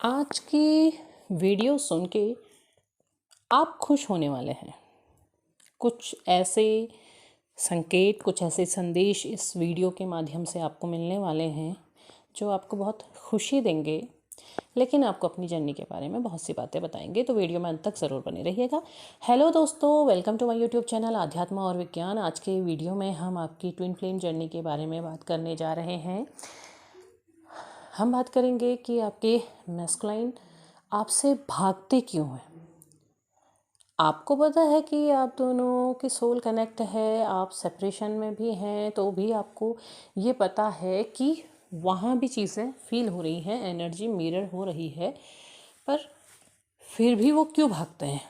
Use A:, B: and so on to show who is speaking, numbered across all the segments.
A: आज की वीडियो सुन के आप खुश होने वाले हैं। कुछ ऐसे संकेत, कुछ ऐसे संदेश इस वीडियो के माध्यम से आपको मिलने वाले हैं जो आपको बहुत खुशी देंगे, लेकिन आपको अपनी जर्नी के बारे में बहुत सी बातें बताएंगे। तो वीडियो में अंत तक ज़रूर बने रहिएगा। हेलो दोस्तों, welcome to my YouTube channel आध्यात्म और विज्ञान। आज के वीडियो में हम आपकी ट्विन फ्लेम जर्नी के बारे में बात करने जा रहे हैं। हम बात करेंगे कि आपके मैस्कुलाइन आपसे भागते क्यों हैं। आपको पता है कि आप दोनों की सोल कनेक्ट है, आप सेपरेशन में भी हैं, तो भी आपको ये पता है कि वहाँ भी चीज़ें फील हो रही हैं, एनर्जी मिरर हो रही है, पर फिर भी वो क्यों भागते हैं।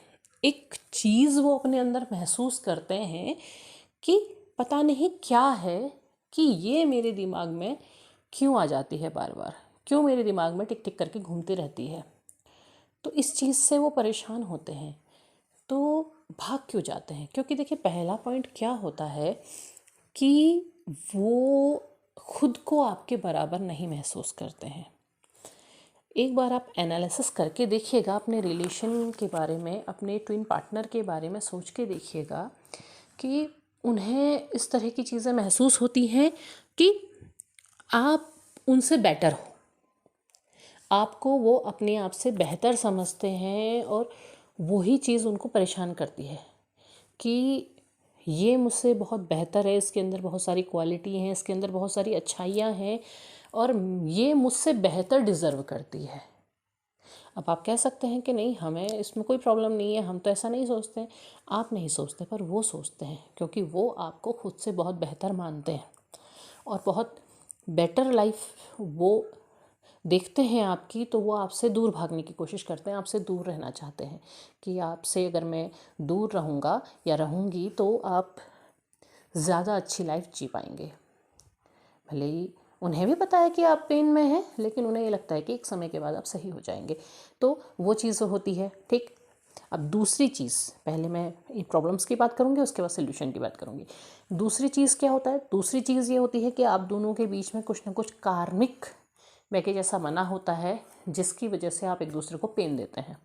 A: एक चीज़ वो अपने अंदर महसूस करते हैं कि पता नहीं क्या है कि ये मेरे दिमाग में क्यों आ जाती है, बार बार क्यों मेरे दिमाग में टिक टिक करके घूमती रहती है। तो इस चीज़ से वो परेशान होते हैं। तो भाग क्यों जाते हैं? क्योंकि देखिए, पहला पॉइंट क्या होता है कि वो खुद को आपके बराबर नहीं महसूस करते हैं। एक बार आप एनालिसिस करके देखिएगा अपने रिलेशन के बारे में, अपने ट्विन पार्टनर के बारे में सोच के देखिएगा कि उन्हें इस तरह की चीज़ें महसूस होती हैं कि आप उनसे बेटर हो, आपको वो अपने आप से बेहतर समझते हैं, और वही चीज़ उनको परेशान करती है कि ये मुझसे बहुत बेहतर है, इसके अंदर बहुत सारी क्वालिटी हैं, इसके अंदर बहुत सारी अच्छाइयाँ हैं, और ये मुझसे बेहतर डिज़र्व करती है। अब आप कह सकते हैं कि नहीं, हमें इसमें कोई प्रॉब्लम नहीं है, हम तो ऐसा नहीं सोचते हैं। आप नहीं सोचते, पर वो सोचते हैं, क्योंकि वो आपको खुद से बहुत बेहतर मानते हैं और बहुत बेटर लाइफ वो देखते हैं आपकी। तो वो आपसे दूर भागने की कोशिश करते हैं, आपसे दूर रहना चाहते हैं कि आपसे अगर मैं दूर रहूँगा या रहूँगी तो आप ज़्यादा अच्छी लाइफ जी पाएंगे। भले ही उन्हें भी पता है कि आप पेन में हैं, लेकिन उन्हें ये लगता है कि एक समय के बाद आप सही हो जाएंगे। तो वो चीज़ होती है। ठीक, अब दूसरी चीज़, पहले मैं इन प्रॉब्लम्स की बात करूँगी, उसके बाद सोल्यूशन की बात करूँगी। दूसरी चीज़ क्या होता है? दूसरी चीज़ ये होती है कि आप दोनों के बीच में कुछ ना कुछ कार्मिक बैगेज ऐसा बना होता है जिसकी वजह से आप एक दूसरे को पेन देते हैं।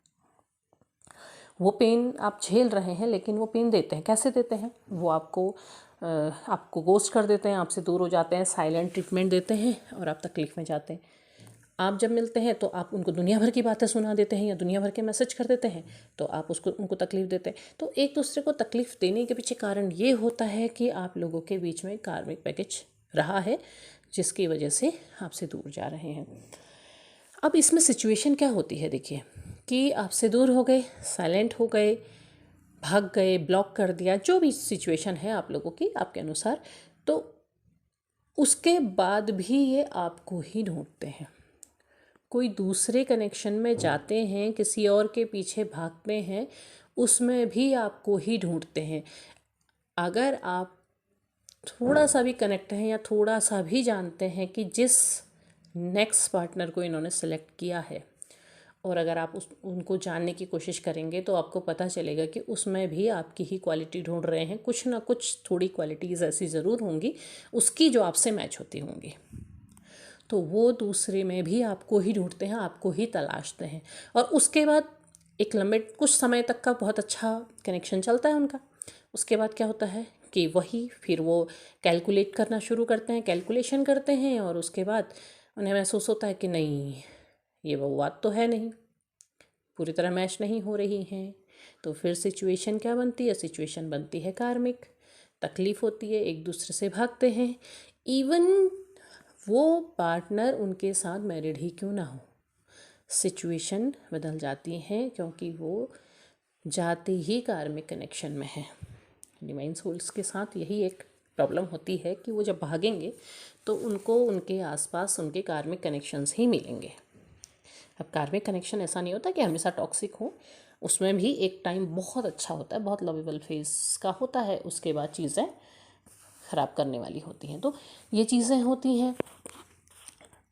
A: वो पेन आप झेल रहे हैं, लेकिन वो पेन देते हैं। कैसे देते हैं? वो आपको गोस्ट कर देते हैं, आपसे दूर हो जाते हैं, साइलेंट ट्रीटमेंट देते हैं, और आप तकलीफ़ में जाते हैं। आप जब मिलते हैं तो आप उनको दुनिया भर की बातें सुना देते हैं या दुनिया भर के मैसेज कर देते हैं, तो आप उनको तकलीफ़ देते हैं। तो एक दूसरे को तकलीफ़ देने के पीछे कारण ये होता है कि आप लोगों के बीच में कार्मिक पैकेज रहा है, जिसकी वजह से आपसे दूर जा रहे हैं। अब इसमें सिचुएशन क्या होती है? देखिए कि आपसे दूर हो गए, साइलेंट हो गए, भाग गए, ब्लॉक कर दिया, जो भी सिचुएशन है आप लोगों की आपके अनुसार, तो उसके बाद भी ये आपको ही ढूंढते हैं। कोई दूसरे कनेक्शन में जाते हैं, किसी और के पीछे भागते हैं, उसमें भी आपको ही ढूंढते हैं। अगर आप थोड़ा सा भी कनेक्ट हैं या थोड़ा सा भी जानते हैं कि जिस नेक्स्ट पार्टनर को इन्होंने सेलेक्ट किया है, और अगर आप उनको जानने की कोशिश करेंगे, तो आपको पता चलेगा कि उसमें भी आपकी ही क्वालिटी ढूंढ रहे हैं। कुछ ना कुछ थोड़ी क्वालिटीज़ ऐसी ज़रूर होंगी उसकी जो आपसे मैच होती होंगी। तो वो दूसरे में भी आपको ही ढूंढते हैं, आपको ही तलाशते हैं, और उसके बाद एक लंबे कुछ समय तक का बहुत अच्छा कनेक्शन चलता है उनका। उसके बाद क्या होता है कि वही फिर वो कैलकुलेट करना शुरू करते हैं, कैलकुलेशन करते हैं, और उसके बाद उन्हें महसूस होता है कि नहीं, ये वो बात तो है नहीं, पूरी तरह मैच नहीं हो रही हैं। तो फिर सिचुएशन क्या बनती है? सिचुएशन बनती है कार्मिक। तकलीफ़ होती है, एक दूसरे से भागते हैं। इवन वो पार्टनर उनके साथ मैरिड ही क्यों ना हो, सिचुएशन बदल जाती है, क्योंकि वो जाते ही कार्मिक कनेक्शन में है। डिवाइन सोल्स के साथ यही एक प्रॉब्लम होती है कि वो जब भागेंगे तो उनको उनके आसपास उनके कार्मिक कनेक्शंस ही मिलेंगे। अब कार्मिक कनेक्शन ऐसा नहीं होता कि हमेशा टॉक्सिक हो, उसमें भी एक टाइम बहुत अच्छा होता है, बहुत लवेबल फेज का होता है, उसके बाद चीज़ें ख़राब करने वाली होती हैं। तो ये चीज़ें होती हैं।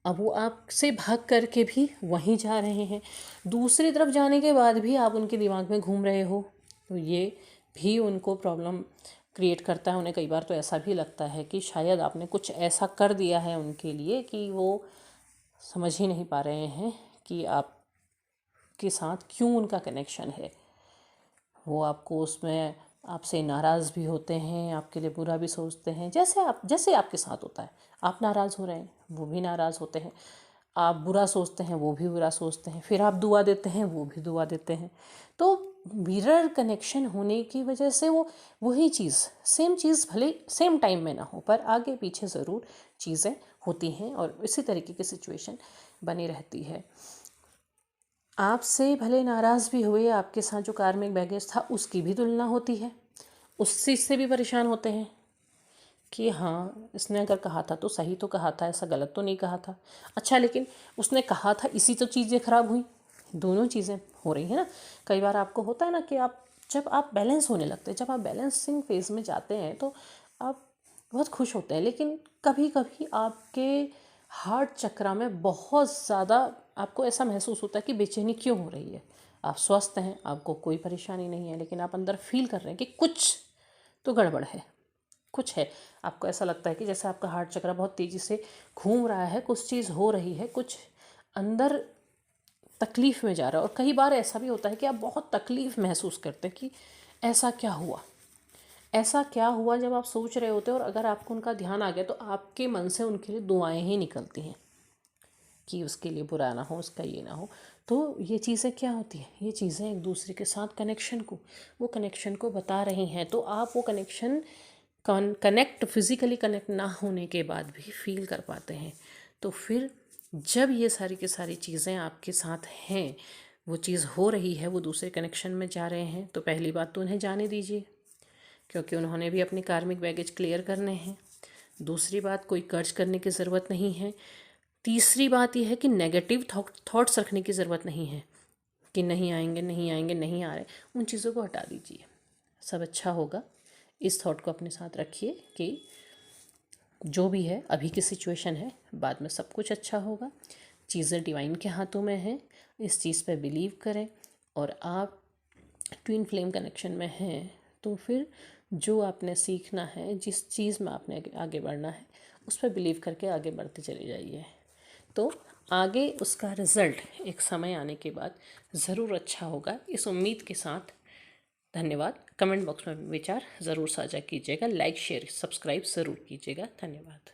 A: अब वो आपसे भाग करके भी वहीं जा रहे हैं, दूसरी तरफ जाने के बाद भी आप उनके दिमाग में घूम रहे हो, तो ये भी उनको प्रॉब्लम क्रिएट करता है। उन्हें कई बार तो ऐसा भी लगता है कि शायद आपने कुछ ऐसा कर दिया है उनके लिए कि वो समझ ही नहीं पा रहे हैं कि आप आपके साथ क्यों उनका कनेक्शन है। वो आपको उसमें आपसे नाराज़ भी होते हैं, आपके लिए बुरा भी सोचते हैं, जैसे आपके साथ होता है। आप नाराज़ हो रहे हैं, वो भी नाराज़ होते हैं। आप बुरा सोचते हैं, वो भी बुरा सोचते हैं। फिर आप दुआ देते हैं, वो भी दुआ देते हैं। तो मिरर कनेक्शन होने की वजह से वो वही चीज़, सेम चीज़ भले सेम टाइम में ना हो, पर आगे पीछे ज़रूर चीज़ें होती हैं और इसी तरीके की सिचुएशन बनी रहती है। आपसे भले नाराज़ भी हुए, आपके साथ जो कार्मिक बैगेज था उसकी भी तुलना होती है, उस चीज़ से भी परेशान होते हैं कि हाँ, इसने अगर कहा था तो सही तो कहा था, ऐसा गलत तो नहीं कहा था। अच्छा, लेकिन उसने कहा था इसी तो चीज़ें ख़राब हुई। दोनों चीज़ें हो रही हैं ना। कई बार आपको होता है ना कि जब आप बैलेंस होने लगते हैं, जब आप बैलेंसिंग फेज़ में जाते हैं तो आप बहुत खुश होते हैं, लेकिन कभी कभी आपके हार्ट चक्र में बहुत ज़्यादा आपको ऐसा महसूस होता है कि बेचैनी क्यों हो रही है। आप स्वस्थ हैं, आपको कोई परेशानी नहीं है, लेकिन आप अंदर फील कर रहे हैं कि कुछ तो गड़बड़ है, कुछ है। आपको ऐसा लगता है कि जैसे आपका हार्ट चक्र बहुत तेज़ी से घूम रहा है, कुछ चीज़ हो रही है, कुछ अंदर तकलीफ़ में जा रहा है। और कई बार ऐसा भी होता है कि आप बहुत तकलीफ़ महसूस करते हैं कि ऐसा क्या हुआ, ऐसा क्या हुआ। जब आप सोच रहे होते हैं और अगर आपको उनका ध्यान आ गया तो आपके मन से उनके लिए दुआएं ही निकलती हैं कि उसके लिए बुरा ना हो, उसका ये ना हो। तो ये चीज़ें क्या होती हैं, ये चीज़ें एक दूसरे के साथ वो कनेक्शन को बता रही हैं। तो आप वो कनेक्शन फिज़िकली कनेक्ट ना होने के बाद भी फील कर पाते हैं। तो फिर जब ये सारी की सारी चीज़ें आपके साथ हैं, वो चीज़ हो रही है, वो दूसरे कनेक्शन में जा रहे हैं, तो पहली बात तो उन्हें जाने दीजिए, क्योंकि उन्होंने भी अपने कार्मिक बैगेज क्लियर करने हैं। दूसरी बात, कोई कर्ज करने की ज़रूरत नहीं है। तीसरी बात यह है कि नेगेटिव थॉट्स रखने की ज़रूरत नहीं है कि नहीं आएंगे, नहीं आएंगे, नहीं आ रहे। उन चीज़ों को हटा दीजिए, सब अच्छा होगा। इस थॉट को अपने साथ रखिए कि जो भी है अभी की सिचुएशन है, बाद में सब कुछ अच्छा होगा। चीज़ें डिवाइन के हाथों में हैं, इस चीज़ पे बिलीव करें। और आप ट्विन फ्लेम कनेक्शन में हैं तो फिर जो आपने सीखना है, जिस चीज़ में आपने आगे बढ़ना है, उस पर बिलीव करके आगे बढ़ते चले जाइए। तो आगे उसका रिज़ल्ट एक समय आने के बाद ज़रूर अच्छा होगा, इस उम्मीद के साथ। धन्यवाद। कमेंट बॉक्स में विचार ज़रूर साझा कीजिएगा, लाइक शेयर सब्सक्राइब ज़रूर कीजिएगा। धन्यवाद।